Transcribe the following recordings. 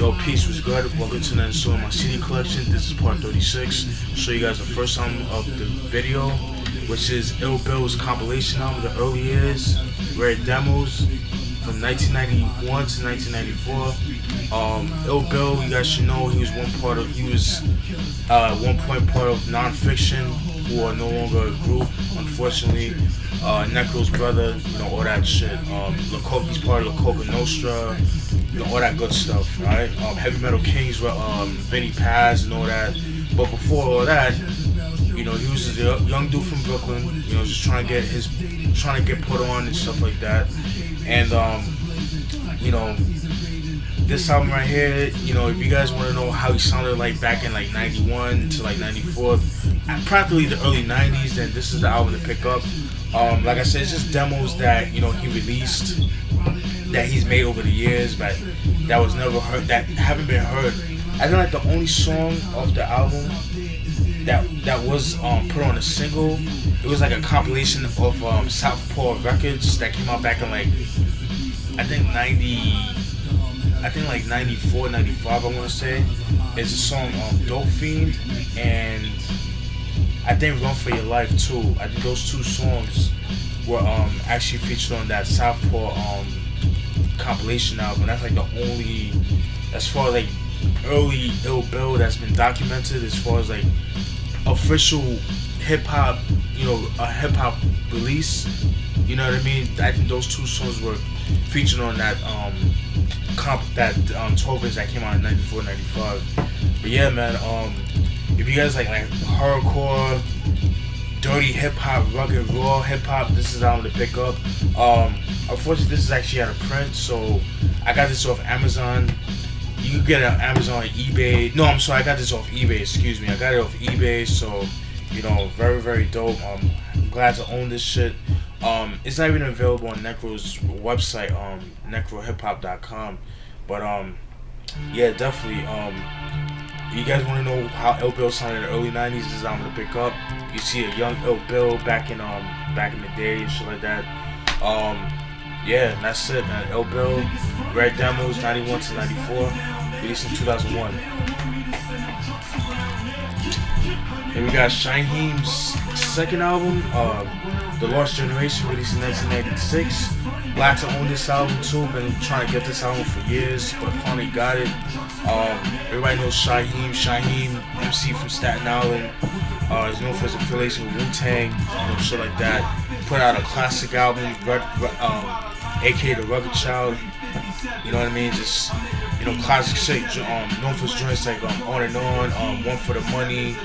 Yo, peace was good. Welcome to another song in my CD collection. This is part 36. I'll show you guys the first album of the video, which is Ill Bill's compilation album, the early years, rare demos from 1991 to 1994. Ill Bill, you guys should know he was one point part of Non-Fiction, who are no longer a group, unfortunately. Necro's brother, you know, all that shit. He's part of La Copa Nostra, you know, all that good stuff, right? Heavy Metal Kings, Vinny Paz and all that. But before all that, you know, he was a young dude from Brooklyn, you know, just trying to get put on and stuff like that. And you know, this album right here, you know, if you guys want to know how he sounded like back in like 91 to like 94, practically the early 90s, then this is the album to pick up. Like I said, it's just demos that, you know, he released, that he's made over the years, but that was never heard, that haven't been heard. I think like the only song off the album that was put on a single, it was like a compilation of Southpaw records that came out back in like, I think like 94, 95, I want to say. It's a song Dope Fiend, and I think Run For Your Life too. I think those two songs were actually featured on that Southpaw compilation album. That's like the only, as far as like early Ill Bill that's been documented, as far as like official hip hop, you know, a hip hop release. You know what I mean? I think those two songs were featured on that 12 inch that came out in 94, 95. But yeah, man, if you guys like hardcore, dirty hip hop, rugged, raw hip hop, this is the album to pick up. Unfortunately, this is actually out of print, so I got this off Amazon. You can get it on Amazon, eBay. No, I'm sorry, I got this off eBay. Excuse me, I got it off eBay. So, you know, very, very dope. I'm glad to own this shit. It's not even available on Necro's website, necrohiphop.com. But yeah, definitely. You guys want to know how Ill Bill sounded in the early 90s? This is I'm gonna pick up. You see a young Ill Bill back in the day and shit like that. Yeah, that's it, man. Ill Bill, Red Demos, 91 to 94, released in 2001. Then we got Shyheim's second album, The Lost Generation, released in 1996. Glad to own this album too. Been trying to get this album for years, but finally got it. Everybody knows Shyheim, MC from Staten Island. He's known for his affiliation with Wu-Tang, you know, shit like that. Put out a classic album, aka The Rugged Child. You know what I mean? Just, you know, classic shit. Known for his joints like On and On, One for the Money,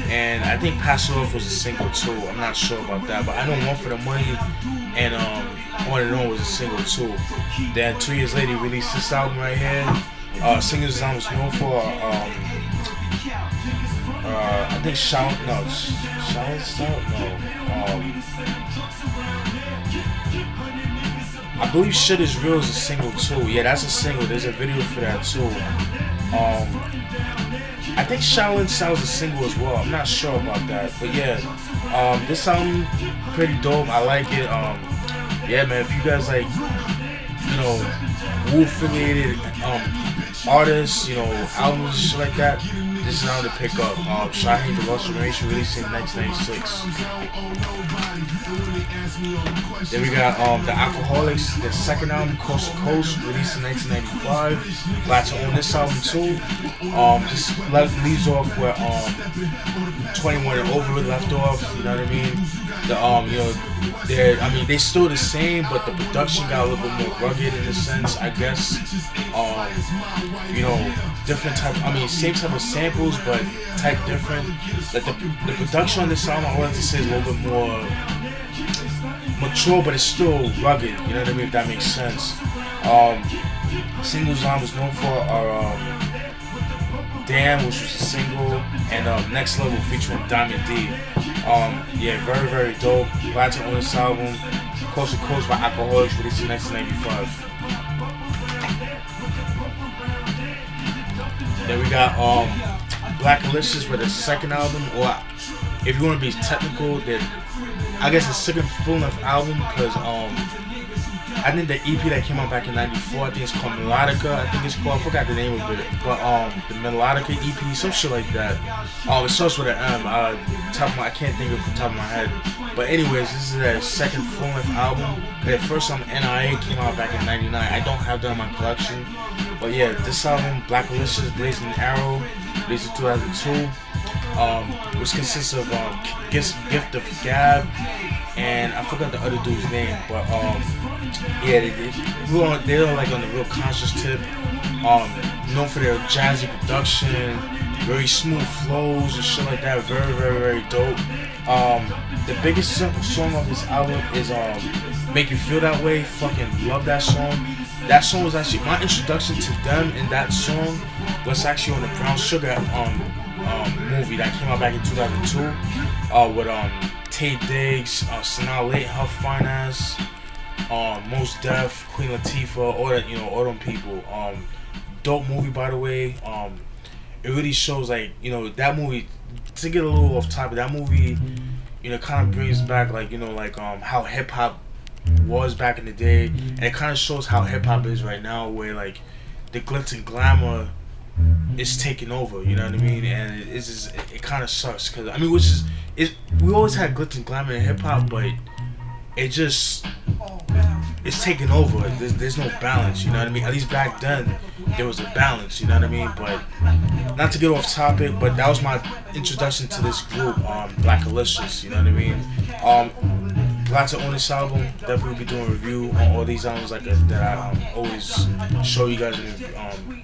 and I think Pass It Off was a single too. I'm not sure about that, but I know One for the Money and On and On was a single too. Then 2 years later, he released this album right here. Singles I was known for, I think I believe Shit Is Real is a single too. Yeah, that's a single. There's a video for that too. I think Shaolin Sound's a single as well. I'm not sure about that, but yeah, this album pretty dope. I like it. Yeah, man. If you guys like, you know, Wu affiliated artists, you know, albums and shit like that, this is how to pick up. Shaheen, The Lost Generation, released in 1996. Then we got the Alkaholiks, their second album, Coast to Coast, released in 1995. Glad to own this album too. This leaves off where 21 and Over left off. You know what I mean? You know, they still the same, but the production got a little bit more rugged in a sense, I guess. You know, different type. Same type of samples, but type different. Like the production on this album, I wanted to say is a little bit more mature, but it's still rugged. You know what I mean? If that makes sense. Singles I was known for are Damn, which was a single, and Next Level featuring Diamond D. Yeah, very, very dope. Glad to own this album. Coast to Coast by Alkaholiks, released in 1995. Then we got Blackalicious with the second album, or if you want to be technical, then I guess the second full-length album, because I think the EP that came out back in '94, I think it's called Melodica. I think it's called. I forgot the name of it, but the Melodica EP, some shit like that. It starts with an M. I can't think of the top of my head. But anyways, this is their second full-length album. Their first album, NIA, came out back in '99. I don't have that in my collection. But yeah, this album, Blackalicious, Blazing Arrow, released in 2002, which consists of Gift of Gab, and I forgot the other dude's name, but yeah, they're like on the real conscious tip, known for their jazzy production, very smooth flows and shit like that, very, very, very dope. The biggest song of this album is Make You Feel That Way. Fucking love that song. That song was actually my introduction to them, and that song was actually on the Brown Sugar movie that came out back in 2002 with Tay Diggs, Sanaa Lathan, Huff Finance, Mos Def, Queen Latifah, all them people. Dope movie, by the way. It really shows, like, that movie, to get a little off topic, that movie, kind of brings back, like, how hip hop was back in the day, and it kind of shows how hip hop is right now, where like the glitz and glamour is taking over. You know what I mean? And it kind of sucks, because I mean, we always had glitz and glamour in hip hop, but it's taking over. There's no balance. You know what I mean? At least back then there was a balance. You know what I mean? But not to get off topic, but that was my introduction to this group, Blackalicious. You know what I mean? Glad to own this album. Definitely be doing a review on all these albums that I always show you guys in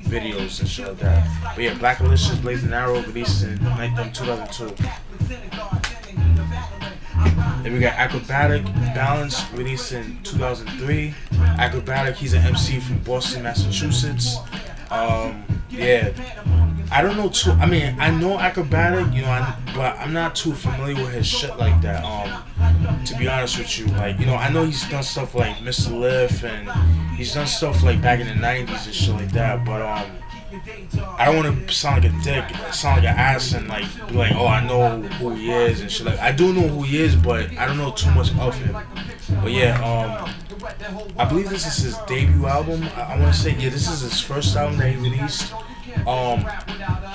videos and shit like that. But yeah, Blackalicious, Blazing Arrow, released in 2002. Then we got Akrobatik, Balance, released in 2003. Akrobatik, he's an MC from Boston, Massachusetts. Yeah, I don't know too. I mean, I know Akrobatik, but I'm not too familiar with his shit like that. To be honest with you, like, I know he's done stuff like Mr. Lift, and he's done stuff like back in the '90s and shit like that. But I don't want to sound like a dick, sound like an ass, and like be like, oh, I know who he is and shit. Like, I do know who he is, but I don't know too much of him. But yeah, I believe this is his debut album. I want to say, yeah, this is his first album that he released.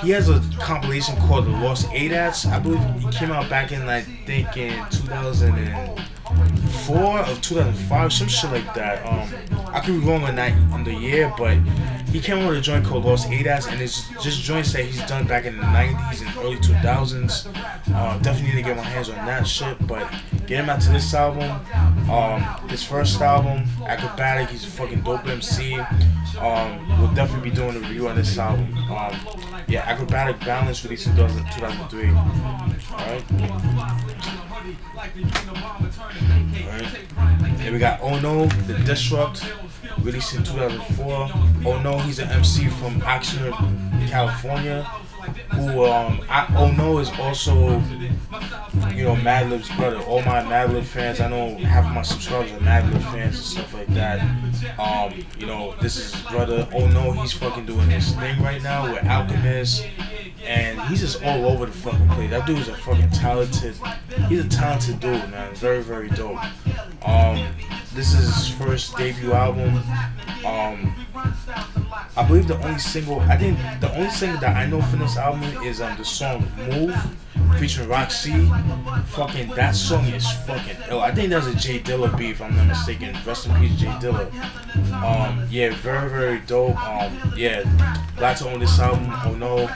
He has a compilation called The Lost ADATs. I believe he came out back in, I think, in 2004 or 2005, some shit like that. I could be wrong on the year, but he came out with a joint called Lost ADATs, and it's just joints that he's done back in the 90s and early 2000s. Definitely need to get my hands on that shit. But getting back to this album, his first album, Akrobatik, he's a fucking dope MC. We'll definitely be doing a review on this album. Yeah, Akrobatik, Balance, released in 2003. Alright. Then we got Oh No, The Disrupt, released in 2004. Oh No, he's an MC from Oxnard, California, who Oh No is also, Madlib's brother. All my Madlib fans, I know half of my subscribers are Madlib fans and stuff like that. This is his brother. Oh No, he's fucking doing his thing right now with Alchemist, and he's just all over the fucking place. That dude is a fucking he's a talented dude, man. Very, very dope. This is his first debut album. I believe the only single that I know from this album is the song Move, featuring Roxy. Fucking, that song is fucking ill. I think that's a Jay Dilla beat, if I'm not mistaken. Rest in peace, Jay Dilla. Yeah, very, very dope. Yeah, glad to own this album. Oh No,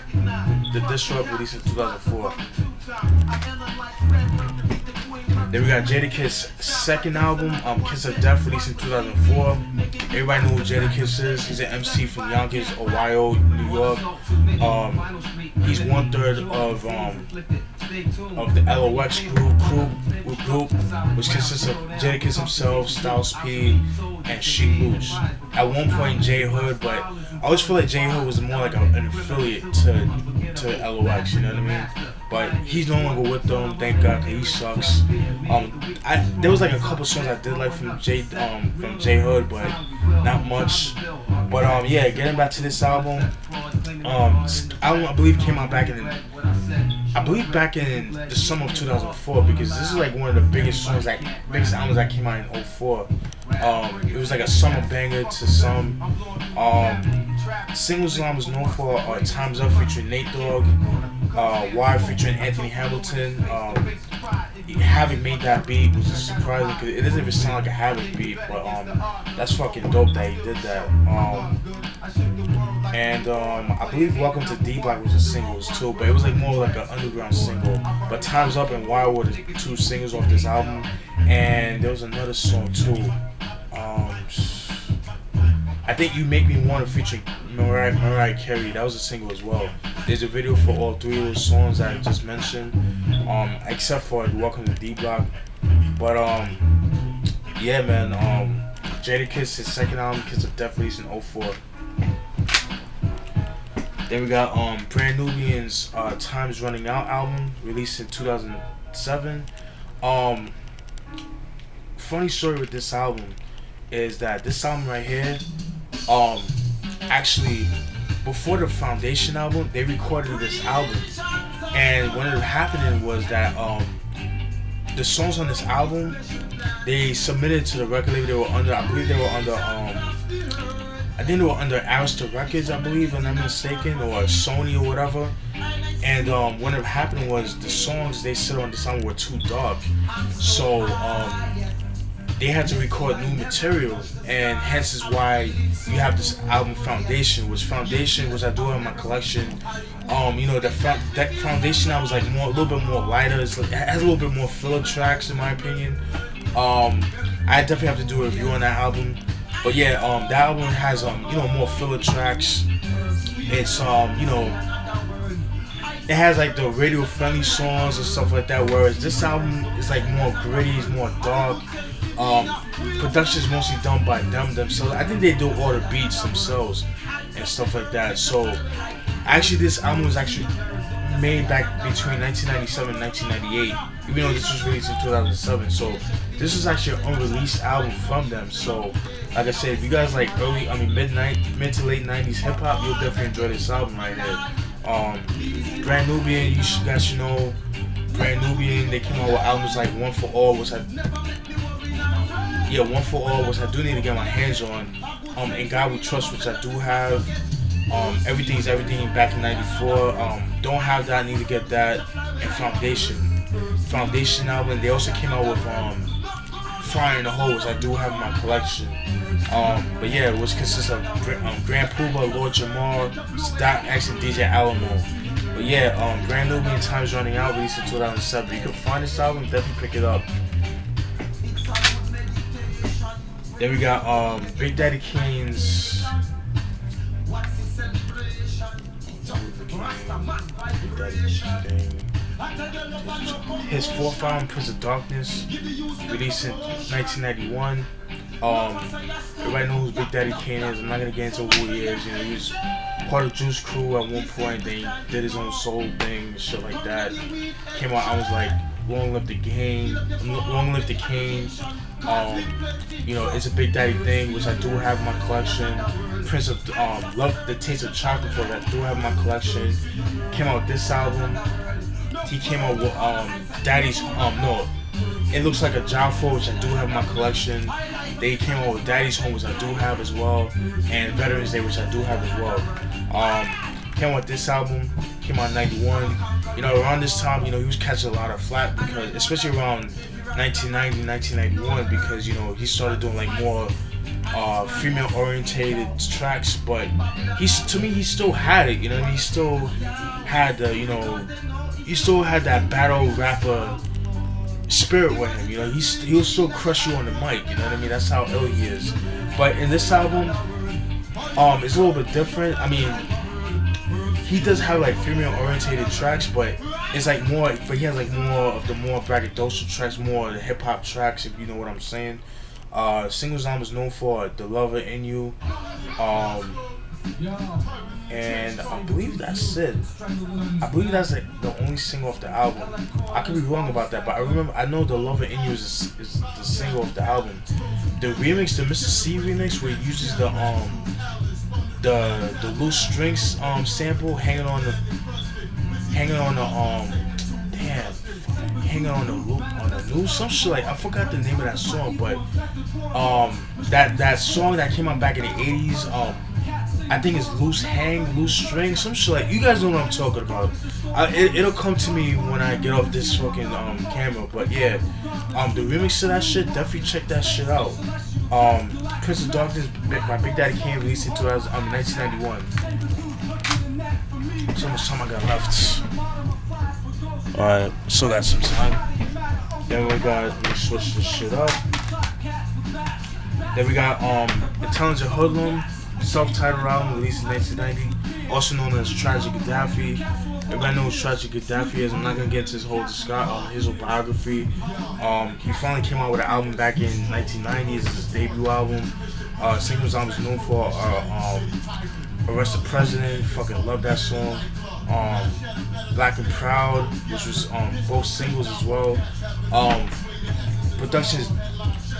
The Disrupt, released in 2004. Then we got Jadakiss' second album, Kiss of Death, released in 2004. Everybody know who Jadakiss is. He's an MC from Yonkers, Ohio, New York. He's 1/3 of the LOX group, which consists of Jadakiss himself, Styles P, and Sheek Louch. At one point, J Hood, but I always feel like J Hood was more like an affiliate to LOX, you know what I mean? But he's no longer with them, thank God, cause he sucks. There was like a couple songs I did like from J Hood, but not much. But yeah, getting back to this album, I believe came out back in the summer of 2004, because this is like one of the biggest albums that came out in 2004. It was like a summer banger to some. Singles I was known for Time's Up featuring Nate Dogg, Wire featuring Anthony Hamilton. Havoc made that beat, which is surprising because it doesn't even sound like a Havoc beat, but that's fucking dope that he did that. I believe Welcome to D Block was a singles too, but it was like more like an underground single. But Time's Up and Wire were the two singles off this album, and there was another song too. I think You Make Me Wanna featuring Mariah Carey. That was a single as well. There's a video for all three of those songs that I just mentioned, except for Welcome to D Block. But yeah, man. Jadakiss, his second album, Kiss of Death, released in 2004. Then we got Brand Nubian's Time's Running Out album, released in 2007. Funny story with this album is that this album right here, actually before the Foundation album, they recorded this album, and what ended up happening was that the songs on this album, they submitted to the record label. They were under, I believe they were under I think they were under Arista Records, I believe, if I'm not mistaken, or Sony or whatever. And what ended up happening was the songs they said on this album were too dark, so they had to record new material, and hence is why you have this album Foundation, which I do have in my collection. You know, that Foundation album was like a little bit more lighter. It has a little bit more filler tracks in my opinion. I definitely have to do a review on that album. But yeah, that album has you know, more filler tracks. It's you know, it has like the radio friendly songs and stuff like that, whereas this album is like more gritty, it's more dark. Production is mostly done by them themselves. I think they do all the beats themselves and stuff like that. So actually this album was actually made back between 1997 and 1998, even though this was released in 2007. So this is actually an unreleased album from them. So like I said, if you guys like mid to late 90s hip hop, you'll definitely enjoy this album right here. Brand Nubian, you guys should know Brand Nubian, they came out with albums like One for All, which One for All, which I do need to get my hands on. And God We Trust, which I do have. Everything's Everything back in '94. Don't have that, I need to get that. And Foundation album. They also came out with Fire in the Hole, which I do have in my collection. But yeah, which consists of Grand Puba, Lord Jamar, Stock X, and DJ Alamo. But yeah, Brand Nubian Time's Running Out, released in 2007. You can find this album, definitely pick it up. Then we got Big Daddy Kane's his fourth album, Prince of Darkness, released in 1991. Everybody knows who Big Daddy Kane is. I'm not gonna get into who he is. You know, he was part of Juice Crew at one point. Then he did his own soul thing, shit like that. Came out, I was like, Long Live the Kane. You know, it's a Big Daddy thing, which I do have in my collection. Prince of Love the Taste of Chocolate, that I do have in my collection. Came out with this album. He came out with Daddy's no, It Looks Like a Job For, which I do have in my collection. They came out with Daddy's Home, which I do have as well, and Veterans Day, which I do have as well. Came out with this album, came out in '91. You know, around this time, you know, he was catching a lot of flack, because especially around 1990, 1991, because, you know, he started doing like more female orientated tracks, but he still had it, you know. He still had the, you know, he still had that battle rapper spirit with him, you know. He'll still crush you on the mic, you know what I mean? That's how ill he is. But in this album, it's a little bit different. I mean, he does have like female orientated tracks, but it's like more, but he has like more of the more braggadocious tracks, more of the hip hop tracks, if you know what I'm saying. Singles album is known for The Lover in You, and I believe that's it. I believe that's like the only single off the album. I could be wrong about that, but I know The Lover in You is the single off the album. The remix, the Mr. C remix, where he uses the loose strings sample hanging on the damn, hanging on the loop on the news, some shit like I forgot the name of that song, but that song that came out back in the 80s, I think it's Loose Hang, Loose String, some shit like, you guys know what I'm talking about. It'll come to me when I get off this fucking camera, but yeah, the remix to that shit, definitely check that shit out. Prince of Darkness by Big Daddy Kane, released in 1991. So much time I got left. Alright, still got some time. Then we got, let me switch this shit up. Then we got Intelligent Hoodlum, self-titled album released in 1990, also known as Tragic Gaddafi. Everybody knows Tragic Gaddafi is. I'm not gonna get into his whole his biography. He finally came out with an album back in 1990. It's his debut album. Singles I was known for Arrest the President, fucking love that song. Black and Proud, which was both singles as well. Production is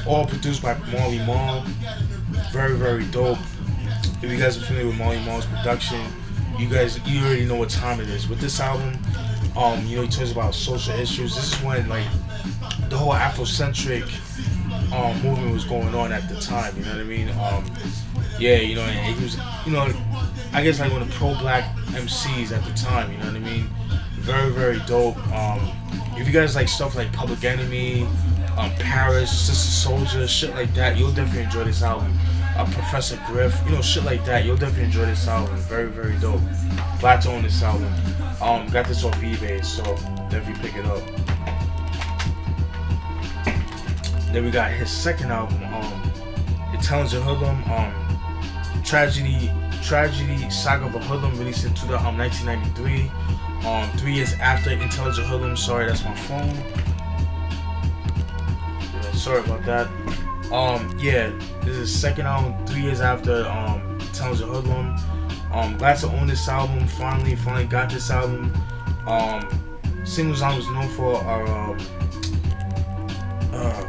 all produced by Marley Marl. Very, very dope. If you guys are familiar with Marley Marl's production, you already know what time it is. With this album, you know, he talks about social issues. This is when like the whole Afrocentric movement was going on at the time, you know what I mean? Yeah, you know, and he was, you know, I guess like one of the pro-black MCs at the time, you know what I mean? Very, very dope. If you guys like stuff like Public Enemy, Paris, Sister Soldier, shit like that, you'll definitely enjoy this album. Professor Griff, you know, shit like that, you'll definitely enjoy this album. Very, very dope. Glad to own this album. Got this off eBay, so definitely pick it up. Then we got his second album, Intelligent Hoodlum, Tragedy, Saga of a Hoodlum, released in 1993. 3 years after Intelligent Hoodlum. Sorry, that's my phone. Yeah, sorry about that. Yeah, this is his second album, 3 years after Intelligent Hoodlum. Glad to own this album. Finally got this album. Singles I was known for are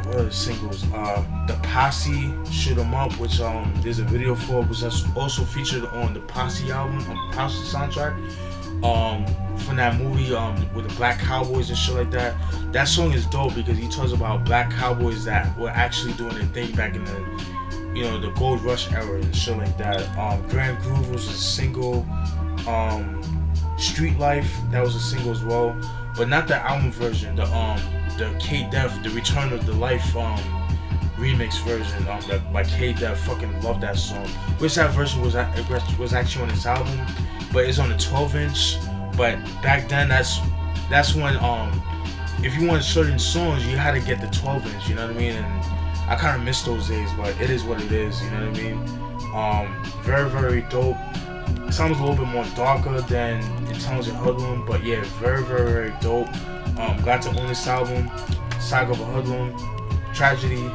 what are the singles? The Posse, Shoot 'Em Up, which there's a video for, which that's also featured on the Posse album, Posse soundtrack. From that movie with the black cowboys and shit like that. That song is dope because he talks about black cowboys that were actually doing their thing back in the, you know, the Gold Rush era and shit like that. Grand Groove was a single. Street Life, that was a single as well, but not the album version. The K-Def, the Return of the Life remix version by K-Def. Fucking love that song. Which that version was actually on this album, but it's on a 12-inch. But back then, that's when if you wanted certain songs, you had to get the 12-inch. You know what I mean? And I kind of miss those days, but it is what it is. You know what I mean? Very, very dope. It sounds a little bit more darker than Intelligent Hoodlum, but yeah, very, very, very dope. Glad to own this album, Saga of a Hoodlum, Tragedy,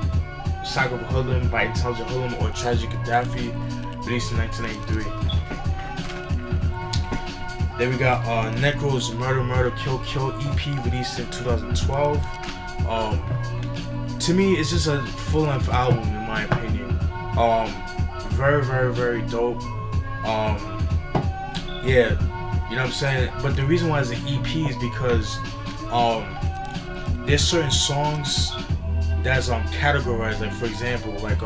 Saga of a Hoodlum by Intelligent Hoodlum, or Tragic Gaddafi, released in 1983. Then we got Necro's Murder, Kill, EP, released in 2012. To me, it's just a full-length album in my opinion. Very, very, very dope. Yeah, you know what I'm saying? But the reason why it's an EP is because there's certain songs that's categorized, like for example, like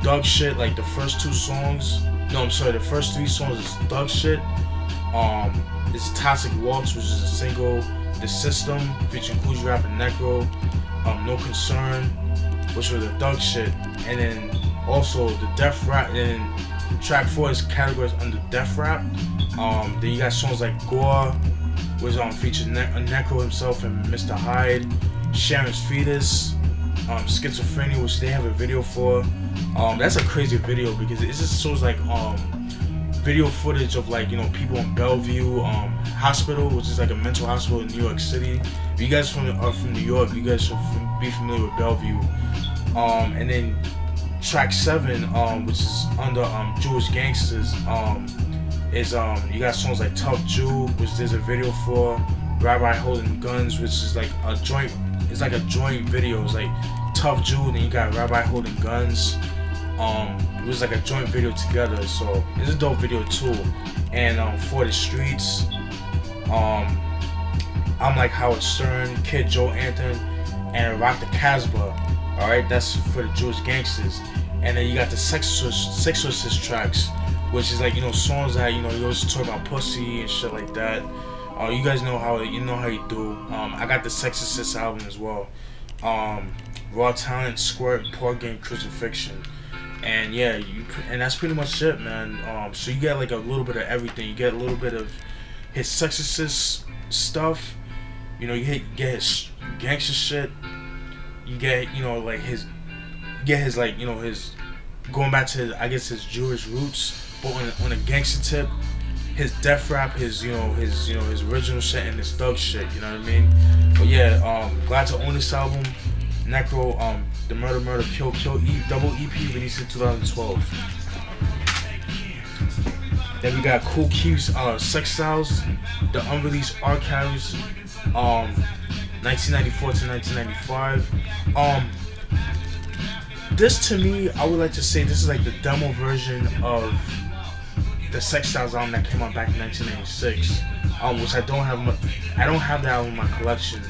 Dog Shit, like the first 2 songs, no, I'm sorry, the first 3 songs is Dog Shit. It's Toxic Waltz, which is a single. The System, featuring Cool Rap and Necro. No Concern, which was the Dog Shit. And then also the Def Rap, and track 4 is categorized under Def Rap. Then you got songs like Gore, which features Necro himself and Mr. Hyde. Sharon's Fetus, Schizophrenia, which they have a video for. That's a crazy video because it just shows like video footage of, like, you know, people in Bellevue Hospital, which is like a mental hospital in New York City. If you guys are from New York, you guys should be familiar with Bellevue. And then track 7, which is under Jewish Gangsters, is you got songs like Tough Jew, which there's a video for. Rabbi Holding Guns, which is like a joint. It's like a joint video. It's like Tough Jew, and then you got Rabbi Holding Guns. It was like a joint video together, so it's a dope video too. And For the Streets, I'm Like Howard Stern, Kid Joe Anthony, and Rock the Casbah. Alright, that's for the Jewish gangsters. And then you got the Sexorcist tracks, which is like, you know, songs that, you know, you always talk about pussy and shit like that. You guys know how you do. I got the Sexorcist album as well. Raw Talent, Squirt, Pork Game, Crucifixion. And yeah, and that's pretty much it, man. So you get like a little bit of everything. You get a little bit of his Sexorcist stuff. You know, you get his gangster shit. You get, you know, like his like, you know, his going back to, I guess, his Jewish roots, but on a gangster tip. His death rap, his original shit, and his thug shit, you know what I mean? But yeah, glad to own this album. Necro, the Murder Kill double EP released in 2012. Then we got Kool Keith's Sex Styles, the unreleased archives, 1994 to 1995. This to me, I would like to say this is like the demo version of the Sex Styles album that came out back in 1996, which I don't have that album in my collection.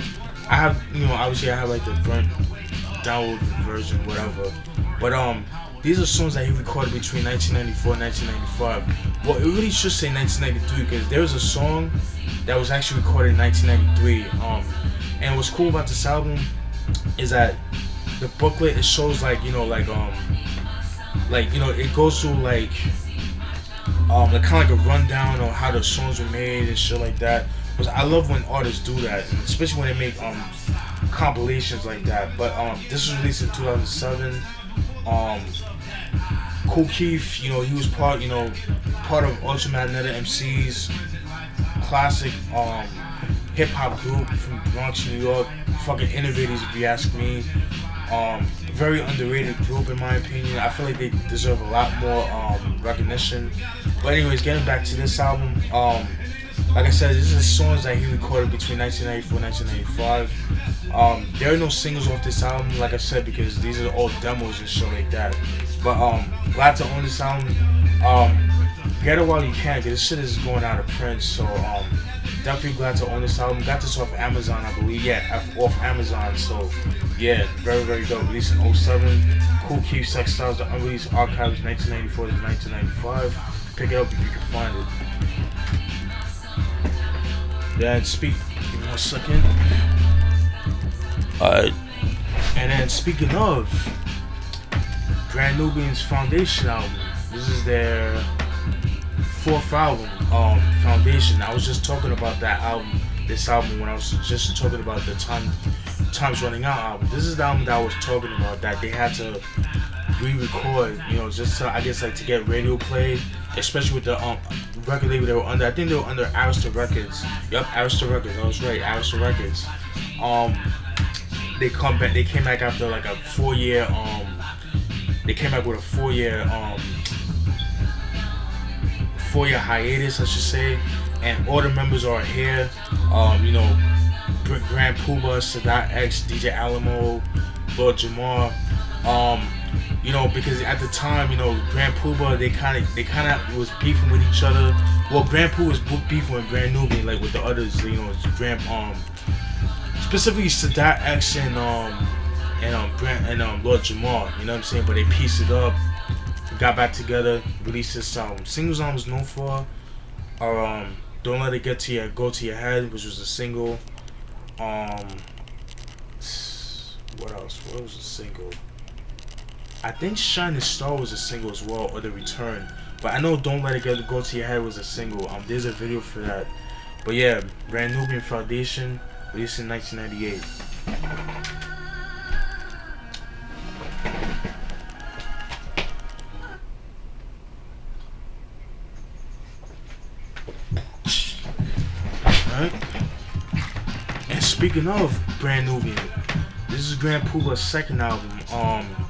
I have, you know, obviously I have like the burnt download version, whatever. But these are songs that he recorded between 1994 and 1995. Well, it really should say 1993 because there was a song that was actually recorded in 1993. And what's cool about this album is that the booklet, it shows like, you know, like you know, it goes through like kind of like a rundown on how the songs were made and shit like that. Because I love when artists do that, especially when they make compilations like that. But this was released in 2007. Kool Keith, you know, he was part of Ultramagnetic MC's classic hip hop group from Bronx, New York. Fucking innovators, if you ask me. Very underrated group in my opinion. I feel like they deserve a lot more recognition. But anyways, getting back to this album, like I said, this is songs that he recorded between 1994 and 1995. There are no singles off this album, like I said, because these are all demos and shit like that. But glad to own this album. Get it while you can, because this shit is going out of print. So definitely glad to own this album. Got this off Amazon, I believe. Yeah, off Amazon. So yeah, very, very dope. Released in 07. Kool Keith, Sex Styles, the unreleased archives, 1994 to 1995. Pick it up if you can find it. Yeah, and give me 1 second. Alright. And then speaking of Grand Nubian Foundation album, this is their 4th album, Foundation. I was just talking about this album when I was just talking about the Time's Running Out album. This is the album that I was talking about that they had to re-record, you know, just to, I guess, like to get radio play, especially with the record label they were under. I think they were under Arista Records. Yup, Arista Records. I was right, Arista Records. They came back after like a 4-year. They came back with a 4-year hiatus, I should say. And all the members are here. You know, Grand Puba, Sadat X, DJ Alamo, Lord Jamar. You know, because at the time, you know, Grand Puba, they kind of was beefing with each other. Well, Grand Puba was beefing with Grand Nubian, like with the others, you know, specifically Sadat X and Lord Jamar, you know what I'm saying? But they pieced it up, got back together, released this album. Singles I was known for are Don't Let It Go to Your Head, which was a single. What else? What was a single? I think Shining Star was a single as well, or The Return. But I know Don't Let It Go to Your Head was a single. There's a video for that. But yeah, Grand Nubian Foundation, released in 1998. Alright. And speaking of Grand Nubian, this is Grand Puba's 2nd album,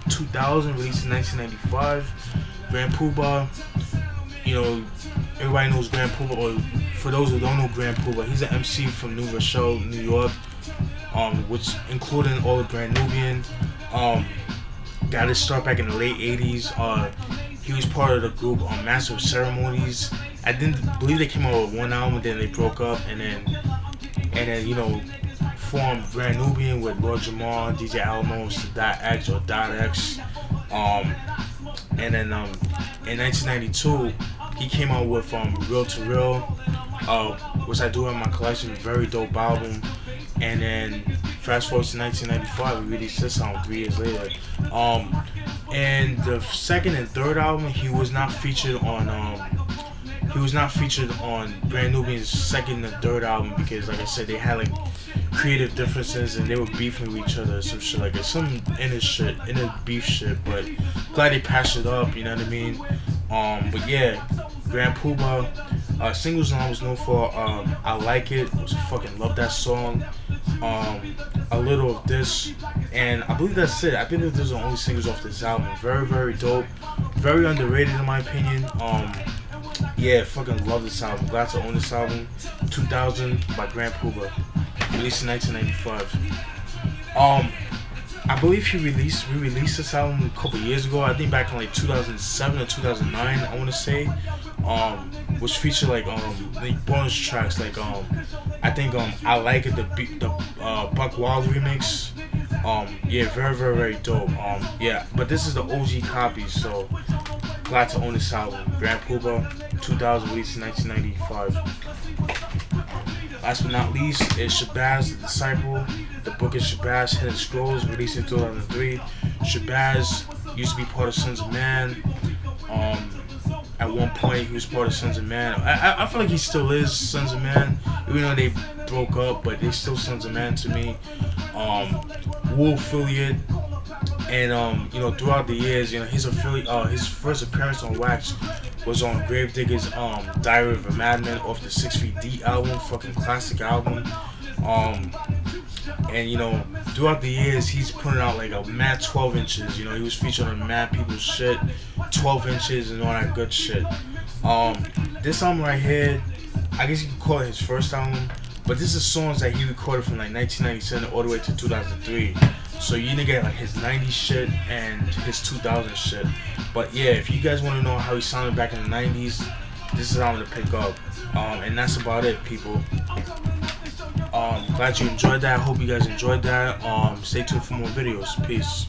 2000, released in 1995. Grand Puba, you know, everybody knows Grand Puba, or for those who don't know Grand Puba, he's an MC from New Rochelle, New York, which including all of Grand Nubian. Got his start back in the late 80s. He was part of the group Master of Ceremonies. I didn't believe they came out with one album, then they broke up, and and then you know formed Grand Nubian with Lord Jamar, DJ Alamos, Dot X or Dot X. And then in 1992 he came out with Real to Real, which I do have in my collection. Very dope album. And then fast forward to 1995, we released this song 3 years later. And the second and third album, he was not featured on Grand Nubian's second and third album because, like I said, they had like creative differences and they were beefing with each other, some shit like that, some inner beef shit. But glad they patched it up, you know what I mean? But yeah, Grand Puba, singles I was known for, I Like It, I fucking love that song. A Little of This, and I believe that's it. I believe those are the only singles off this album. Very, very dope, very underrated in my opinion. Yeah, fucking love this album. Glad to own this album. 2000 by Grand Puba, released in 1995. I believe we released this album a couple years ago. I think back in like 2007 or 2009, I want to say. Which featured like bonus tracks like I think I Like It, the Buck Wild remix. Yeah, very, very, very dope. Yeah, but this is the OG copy, so glad to own this album. Grand Puba, 2000, released in 1995. Last but not least is Shabazz the Disciple. The book is Shabazz Hidden Scrollz, released in 2003. Shabazz used to be part of Sons of Man. At one point, he was part of Sons of Man. I feel like he still is Sons of Man, even though they broke up, but they still Sons of Man to me. Wu affiliate, and you know, throughout the years, you know, his first appearance on Wax was on Gravedigger's Diary of a Madman off the 6 Feet Deep album, fucking classic album. And you know, throughout the years, he's putting out like a mad 12 inches. You know, he was featured on mad people's shit, 12 inches and all that good shit. This album right here, I guess you could call it his first album, but this is songs that he recorded from like 1997 all the way to 2003. So you need to get like his 90s shit and his 2000 shit. But yeah, if you guys want to know how he sounded back in the 90s, this is how I'm gonna pick up. And that's about it, people. Glad you enjoyed that. I hope you guys enjoyed that. Stay tuned for more videos. Peace.